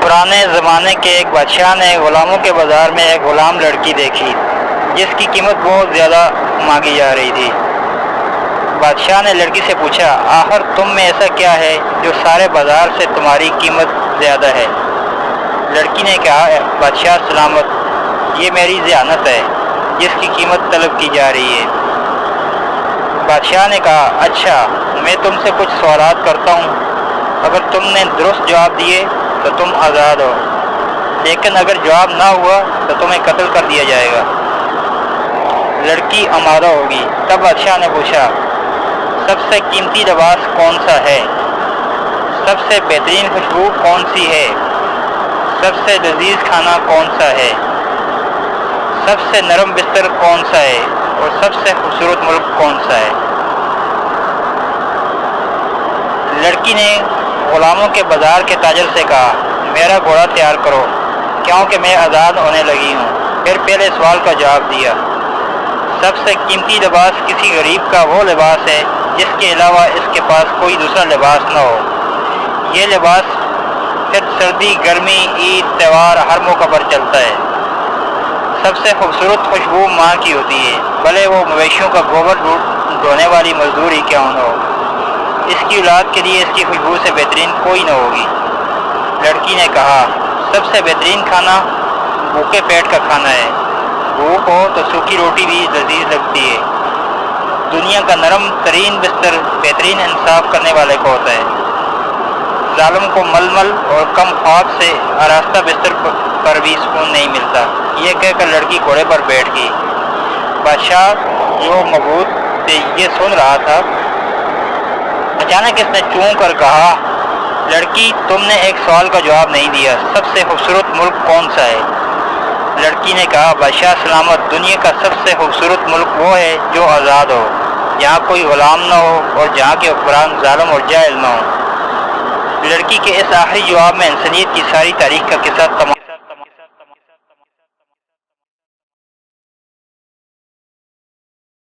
پرانے زمانے کے ایک بادشاہ نے غلاموں کے بازار میں ایک غلام لڑکی دیکھی جس کی قیمت بہت زیادہ مانگی جا رہی تھی۔ بادشاہ نے لڑکی سے پوچھا، آخر تم میں ایسا کیا ہے جو سارے بازار سے تمہاری قیمت زیادہ ہے؟ لڑکی نے کہا، بادشاہ سلامت، یہ میری ذہانت ہے جس کی قیمت طلب کی جا رہی ہے۔ بادشاہ نے کہا، اچھا میں تم سے کچھ سوالات کرتا ہوں، اگر تم نے درست جواب دیے تو تم آزاد ہو، لیکن اگر جواب نہ ہوا تو تمہیں قتل کر دیا جائے گا۔ لڑکی آمادہ ہوگی۔ تب بادشاہ نے پوچھا، سب سے قیمتی لباس کون سا ہے؟ سب سے بہترین خوشبو کون سی ہے؟ سب سے لذیذ کھانا کون سا ہے؟ سب سے نرم بستر کون سا ہے؟ اور سب سے خوبصورت ملک کون سا ہے؟ لڑکی نے غلاموں کے بازار کے تاجر سے کہا، میرا گھوڑا تیار کرو کیونکہ میں آزاد ہونے لگی ہوں۔ پھر پہلے سوال کا جواب دیا، سب سے قیمتی لباس کسی غریب کا وہ لباس ہے جس کے علاوہ اس کے پاس کوئی دوسرا لباس نہ ہو۔ یہ لباس پھر سردی، گرمی، عید، تہوار ہر موقع پر چلتا ہے۔ سب سے خوبصورت خوشبو ماں کی ہوتی ہے، بھلے وہ مویشیوں کا گوبر ڈھونے والی مزدور ہی کیوں نہ ہو۔ اس کی اولاد کے لیے اس کی خوشبو سے بہترین کوئی نہ ہوگی۔ لڑکی نے کہا، سب سے بہترین کھانا بھوکے پیٹ کا کھانا ہے۔ بھوک ہو تو سوکھی روٹی بھی لذیذ لگتی ہے۔ دنیا کا نرم ترین بستر بہترین انصاف کرنے والے کو ہوتا ہے۔ ظالم کو ململ اور کم خواب سے آراستہ بستر پر بھی سکون نہیں ملتا۔ یہ کہہ کر لڑکی گھوڑے پر بیٹھ گئی۔ بادشاہ جو مبہوت یہ سن رہا تھا، اچانک اس نے چون کر کہا، لڑکی تم نے ایک سوال کا جواب نہیں دیا، سب سے خوبصورت ملک کون سا ہے؟ لڑکی نے کہا، بادشاہ سلامت، دنیا کا سب سے خوبصورت ملک وہ ہے جو آزاد ہو، جہاں کوئی غلام نہ ہو اور جہاں کے حکمران ظالم اور جاہل نہ ہو۔ لڑکی کے اس آخری جواب میں انسانیت کی ساری تاریخ کا قصہ تمام